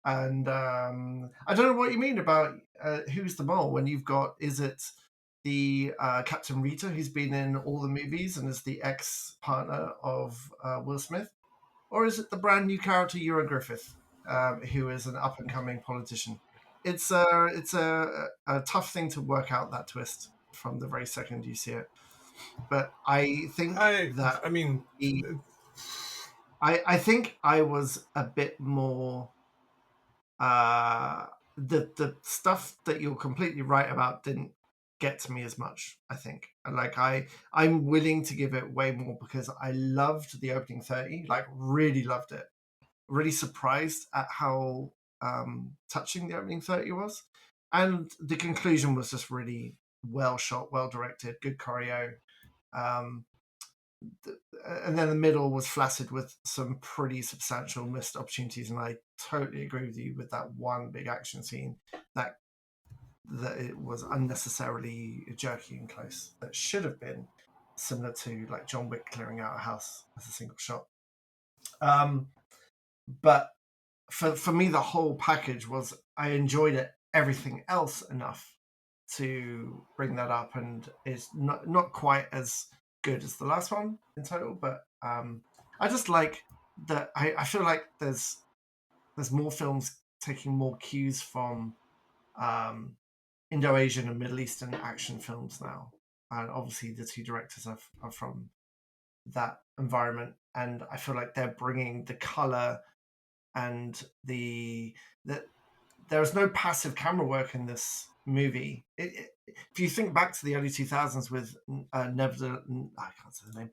And I don't know what you mean about who's the mole when you've got, is it the Captain Rita who's been in all the movies and is the ex-partner of Will Smith? Or is it the brand new character Ewan Griffith, who is an up-and-coming politician? It's a tough thing to work out that twist from the very second you see it. But I think that I mean, I think I was a bit more the stuff that you're completely right about didn't get to me as much. I think, and like I'm willing to give it way more because I loved the opening 30, like really loved it. Really surprised at how touching the opening 30 was, and the conclusion was just really well shot, well directed, good choreo. Um, and then the middle was flaccid with some pretty substantial missed opportunities. And I totally agree with you with that one big action scene that it was unnecessarily jerky and close. That should have been similar to like John Wick clearing out a house as a single shot. But for me, the whole package was I enjoyed it, everything else enough to bring that up, and it's not quite as good as the last one in total, but I just like that. I feel like there's more films taking more cues from Indo-Asian and Middle Eastern action films now, and obviously the two directors are from that environment, and I feel like they're bringing the color and the there's no passive camera work in this movie. If you think back to the early 2000s with Neville, I can't say the name,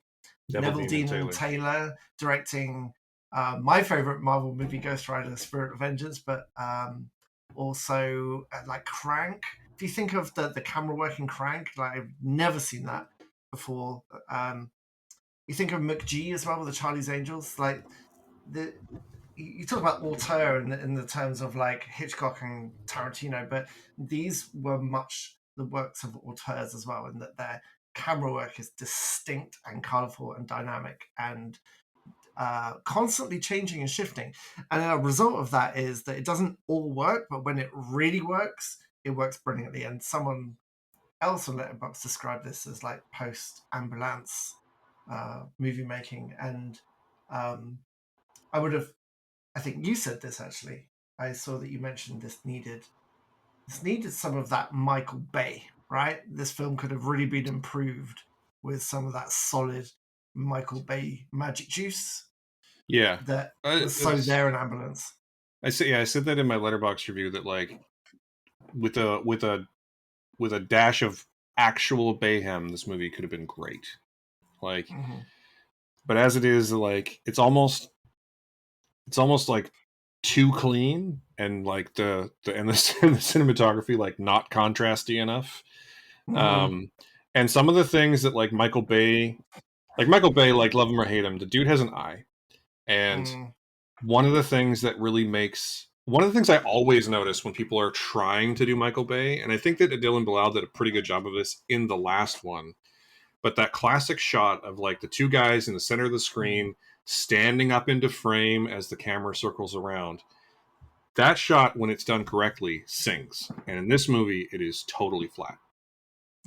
Neville Dean and Taylor directing my favorite Marvel movie, Ghost Rider: Spirit of Vengeance, but also like Crank. If you think of the camera work in Crank, like I've never seen that before. You think of McGee as well with the Charlie's Angels, like you talk about auteur in the terms of like Hitchcock and Tarantino, but these were much the works of auteurs as well, in that they're camera work is distinct and colorful and dynamic and constantly changing and shifting. And a result of that is that it doesn't all work, but when it really works, it works brilliantly. And someone else on Letterboxd described this as like post-ambulance movie making. And I think you said this actually. I saw that you mentioned this needed some of that Michael Bay, right? This film could have really been improved with some of that solid Michael Bay magic juice. Yeah, That was so there in Ambulance. I said that in my Letterboxd review that like with a dash of actual Bayhem, this movie could have been great. Like, but as it is, like it's almost like too clean and like the cinematography like not contrasty enough. And some of the things that like Michael Bay, like love him or hate him, the dude has an eye. And one of the things I always notice when people are trying to do Michael Bay, and I think that Dylan Bilal did a pretty good job of this in the last one, but that classic shot of like the two guys in the center of the screen standing up into frame as the camera circles around, that shot, when it's done correctly, sings. And in this movie, it is totally flat.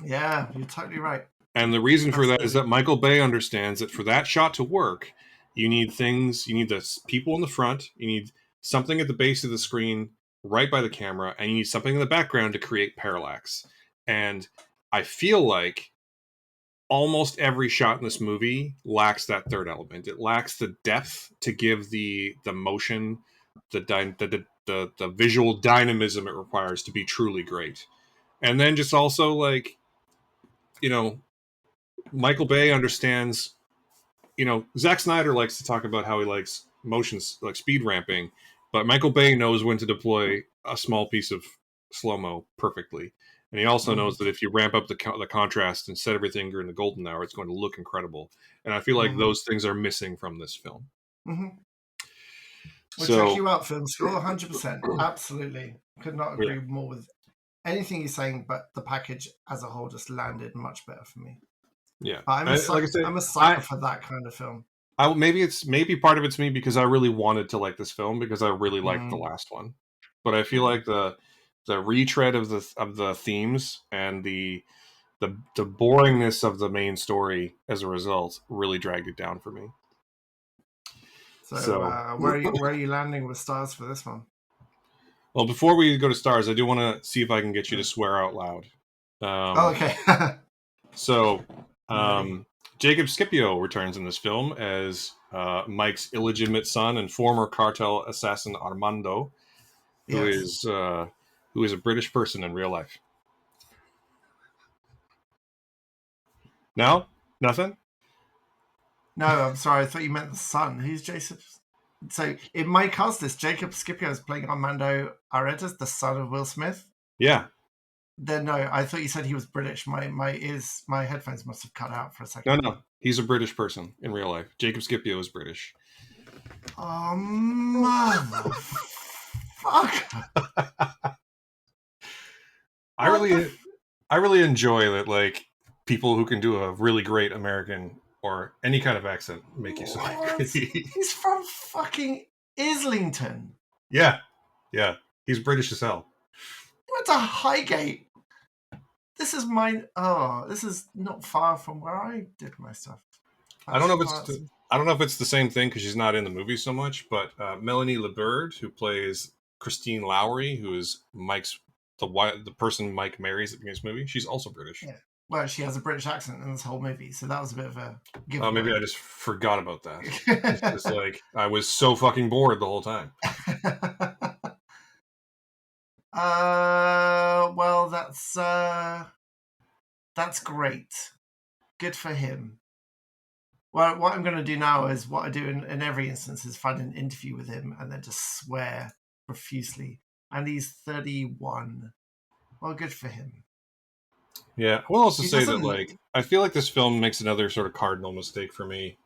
Yeah, you're totally right. And the reason for that is that Michael Bay understands that for that shot to work, you need the people in the front, you need something at the base of the screen right by the camera, and you need something in the background to create parallax. And I feel like almost every shot in this movie lacks that third element. It lacks the depth to give the motion, the visual dynamism it requires to be truly great. And then just also like, you know, Michael Bay understands, you know, Zack Snyder likes to talk about how he likes motions, like speed ramping, but Michael Bay knows when to deploy a small piece of slow-mo perfectly. And he also knows that if you ramp up the contrast and set everything during the golden hour, it's going to look incredible. And I feel like those things are missing from this film. We'll check you out, Film School, 100%. Absolutely. Could not agree more with anything you're saying, but the package as a whole just landed much better for me. Yeah. I'm a sucker for that kind of film. Maybe part of it's me because I really wanted to like this film because I really liked the last one. But I feel like the retread of the themes and the boringness of the main story as a result really dragged it down for me. So where are you landing with stars for this one? Well, before we go to stars, I do want to see if I can get you to swear out loud. Okay. So, Jacob Scipio returns in this film as Mike's illegitimate son and former cartel assassin Armando, who is a British person in real life. No? Nothing? No, I'm sorry. I thought you meant the son. Who's Jacob? So in my cast, this Jacob Scipio is playing Armando Aretas, the son of Will Smith. Yeah. Then no, I thought you said he was British. My headphones must have cut out for a second. No, he's a British person in real life. Jacob Scipio is British. Oh, motherfucker! I really enjoy that. Like people who can do a really great American or any kind of accent make you so angry. He's from fucking Islington. Yeah. He's British as hell. He went to Highgate. This is mine. Oh, this is not far from where I did my stuff. I don't know if it's the same thing because she's not in the movie so much. But Melanie LeBird, who plays Christine Lowry, who is the person Mike marries at the beginning of this movie, she's also British. Yeah. Well, she has a British accent in this whole movie, so that was a bit of a giveaway. Oh, maybe I just forgot about that. It's just like I was so fucking bored the whole time. Well, that's great. Good for him. Well, what I'm going to do now is what I do in every instance is find an interview with him and then just swear profusely. And he's 31. Well, good for him. Yeah, I will also say that, like, I feel like this film makes another sort of cardinal mistake for me,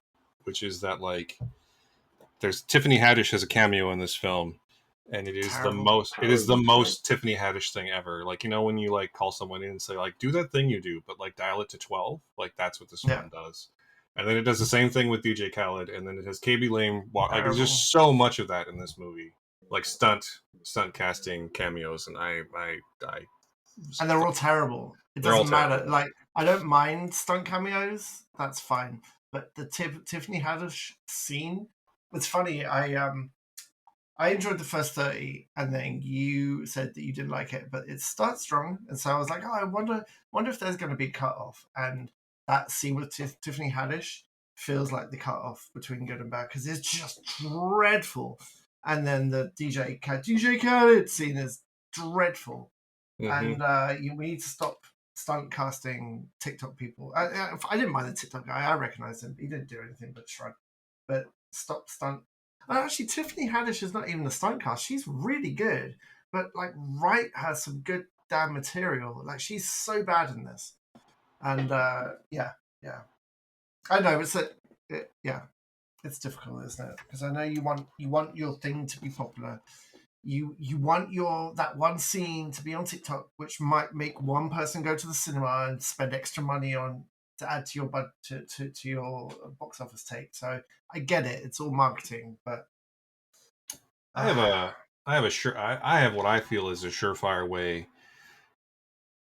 which is that, like, Tiffany Haddish has a cameo in this film, and it is Terrible. the most Tiffany Haddish thing ever. Like, you know, when you like call someone in and say like, do that thing you do, but like dial it to 12. Like that's what this Yeah, film does. And then it does the same thing with DJ Khaled, and then it has KB Lame. Like, there's terrible. just so much of that in this movie, like stunt casting, cameos, and I And they're all terrible. It they're all doesn't matter. terrible. Like, I don't mind stunt cameos. That's fine. But the Tiffany Haddish scene, it's funny. I enjoyed the first 30, and then you said that you didn't like it, but it starts strong, and so I was like, oh, I wonder if there's going to be a cut off, and that scene with Tiffany Haddish feels like the cut off between good and bad because it's just dreadful, and then the DJ Khaled scene is dreadful, Hmm. and we need to stop stunt casting TikTok people. I didn't mind the TikTok guy; I recognized him. He didn't do anything but shrug. But stop stunt. And actually, Tiffany Haddish is not even a stunt cast. She's really good, but like, write her some good damn material. Like, she's so bad in this. And yeah, yeah. I know yeah, it's difficult, isn't it? Because I know you want your thing to be popular. You want your that one scene to be on TikTok, which might make one person go to the cinema and spend extra money on to add to your to your box office take. So I get it; it's all marketing, but I have uh, a I have what I feel is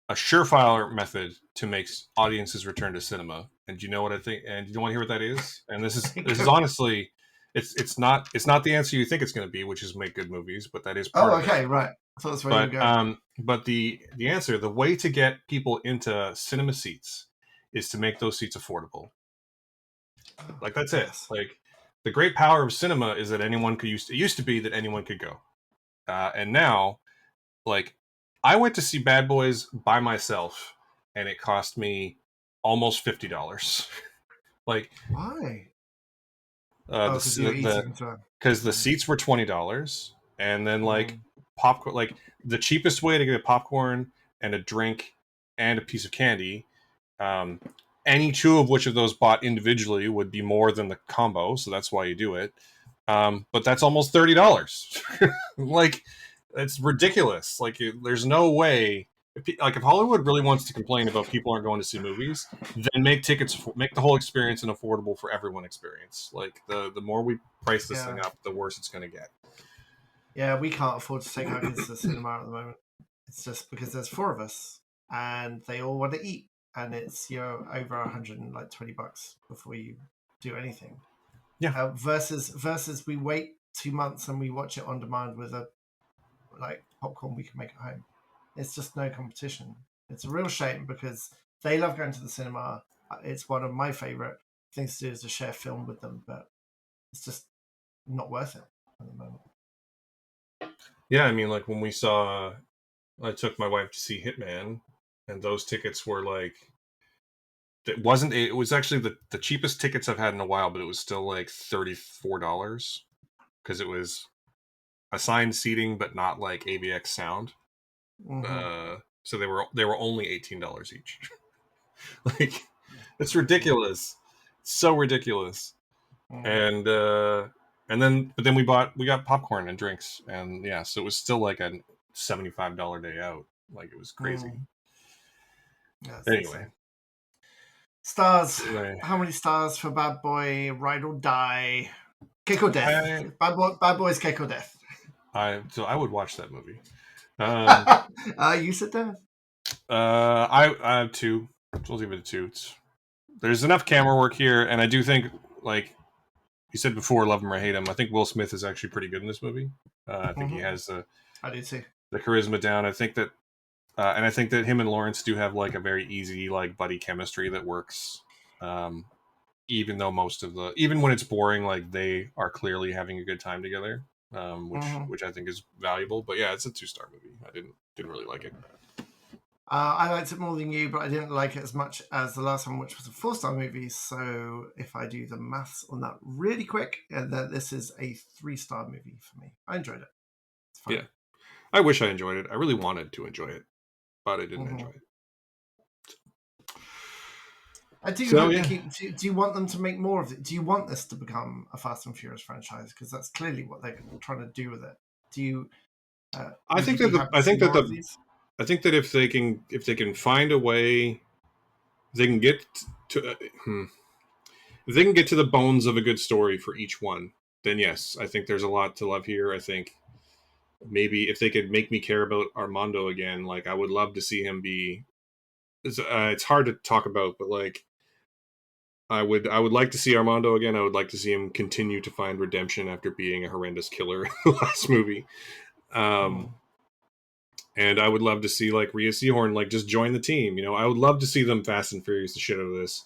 a surefire method to make audiences return to cinema. And do you know what I think? And you don't want to hear what that is? And this is honestly, it's not the answer you think it's going to be, which is make good movies, but that is part oh, of it. okay, right. I thought that's where you were going. But the answer, the way to get people into cinema seats, is to make those seats affordable. Oh, Like that's it. yes. Like the great power of cinema is that anyone could it used to be that anyone could go, and now like I went to see Bad Boys by myself, and it cost me almost $50. Like Why? Oh, because you were the eating as well. because the Mm. seats were $20, and then like Mm. popcorn, like the cheapest way to get a popcorn and a drink and a piece of candy. Um, any two of which of those bought individually would be more than the combo, so that's why you do it. But that's almost $30. Like it's ridiculous. Like there's no way. If Hollywood really wants to complain about people aren't going to see movies, then make the whole experience an affordable for everyone experience. Like the more we price this thing Yeah, up, the worse it's going to get. yeah. We can't afford to take our kids to the cinema at the moment. It's just because there's four of us, and they all want to eat, and it's over $120 before you do anything. Yeah, Versus we wait 2 months and we watch it on demand with a like popcorn we can make at home. It's just no competition. It's a real shame because they love going to the cinema. It's one of my favorite things to do is to share film with them, but it's just not worth it at the moment. yeah. I mean, like when I took my wife to see Hitman, and those tickets were like it was actually the cheapest tickets I've had in a while, but it was still like $34 because it was assigned seating, but not like AVX sound. Mm-hmm. So they were only $18 each. Like it's ridiculous, so ridiculous. Mm. And but then we got popcorn and drinks, and yeah, so it was still like a $75 day out. Like it was crazy. Mm. Yeah, it's Anyway, insane. Stars. anyway, How many stars for Bad Boy? Ride or Die. Kick or death. I Bad Boy's kick or death. so I would watch that movie. Um, You said death. I have two. We'll leave it at two. There's enough camera work here, and I do think, like you said before, love him or hate him, I think Will Smith is actually pretty good in this movie. I think he Mm-hmm. has I do too. the charisma down. I think that, and I think that him and Lawrence do have like a very easy like buddy chemistry that works. Um, even though even when it's boring, like they are clearly having a good time together, Mm-hmm. which I think is valuable. But yeah, it's a 2-star movie. I didn't really like it. I liked it more than you, but I didn't like it as much as the last one, which was a 4-star movie. So if I do the maths on that really quick, then this is a 3-star movie for me. I enjoyed it. It's Yeah, fun. I wish I enjoyed it. I really wanted to enjoy it, but I didn't Mm-hmm. enjoy it. I do So hope they yeah, keep. Do you want them to make more of it? Do you want this to become a Fast and Furious franchise? Because that's clearly what they're trying to do with it. Do you? I think that I think that if they can find a way, they can get to if they can get to the bones of a good story for each one. Then yes, I think there's a lot to love here. I think maybe if they could make me care about Armando again, like I would love to see him be. It's hard to talk about, but like I would like to see Armando again. I would like to see him continue to find redemption after being a horrendous killer in the last movie. And I would love to see like Rhea Seehorn like just join the team. I would love to see them Fast and Furious the shit out of this.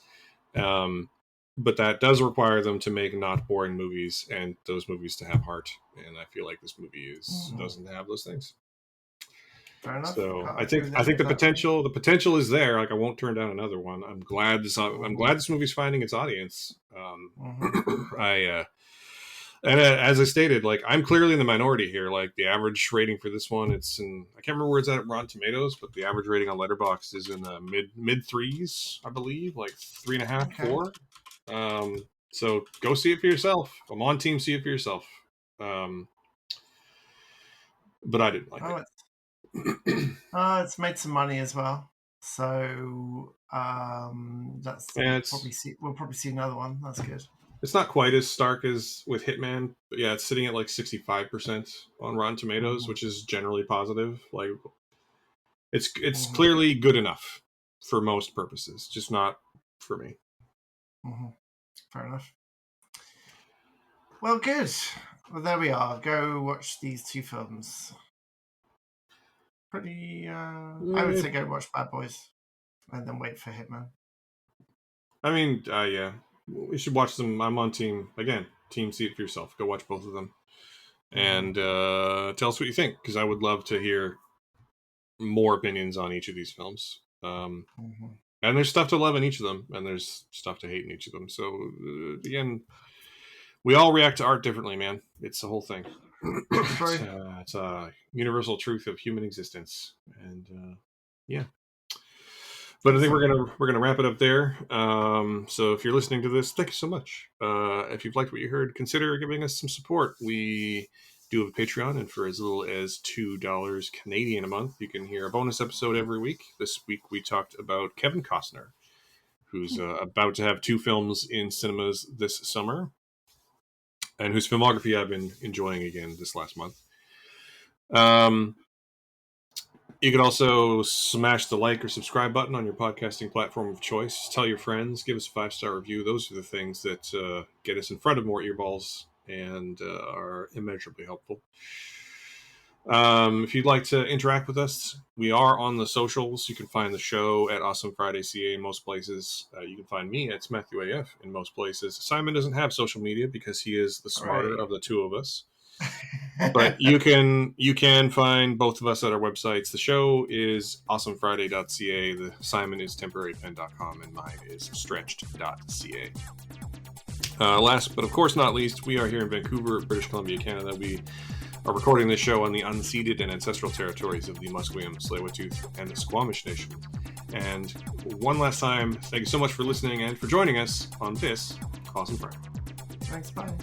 But that does require them to make not boring movies and those movies to have heart. And I feel like this movie doesn't have those things. Fair enough. So I think the potential is there. Like I won't turn down another one. I'm glad this movie's finding its audience. As I stated, like I'm clearly in the minority here. Like the average rating for this one, I can't remember where it's at Rotten Tomatoes, but the average rating on Letterboxd is in the mid threes, I believe, like 3.5, 4. So go see it for yourself. I'm on team see it for yourself. But I didn't like it. It's made some money as well, so we'll probably see another one. That's good. It's not quite as stark as with Hitman, but yeah, it's sitting at like 65% on Rotten Tomatoes, which is generally positive. Like it's clearly good enough for most purposes, just not for me. Fair enough. Well, good. Well, there we are. Go watch these two films. Pretty, I would say go watch Bad Boys and then wait for Hitman. I mean, yeah. We should watch them. I'm on team see it for yourself. Go watch both of them. And tell us what you think, because I would love to hear more opinions on each of these films. And there's stuff to love in each of them, and there's stuff to hate in each of them. So, again, we all react to art differently, man. It's the whole thing. It's a universal truth of human existence, and yeah. But I think we're gonna wrap it up there. So if you're listening to this, thank you so much. If you've liked what you heard, consider giving us some support. We do have a Patreon, and for as little as $2 Canadian a month, you can hear a bonus episode every week. This week we talked about Kevin Costner, who's about to have 2 films in cinemas this summer, and whose filmography I've been enjoying again this last month. You can also smash the like or subscribe button on your podcasting platform of choice. Tell your friends, give us a 5-star review. Those are the things that get us in front of more earballs and are immeasurably helpful. If you'd like to interact with us, we are on the socials. You can find the show at Awesome Friday CA in most places. You can find me at Matthew AF in most places. Simon doesn't have social media because he is the smarter of the two of us. But you can find both of us at our websites. The show is awesomefriday.ca. The Simon is temporarypen.com, and mine is stretched.ca. Last but of course not least, we are here in Vancouver, British Columbia, Canada. We are recording this show on the unceded and ancestral territories of the Musqueam, Tsleil-Waututh, and the Squamish Nation. And one last time, thank you so much for listening and for joining us on this Awesome Friday. Thanks, bye.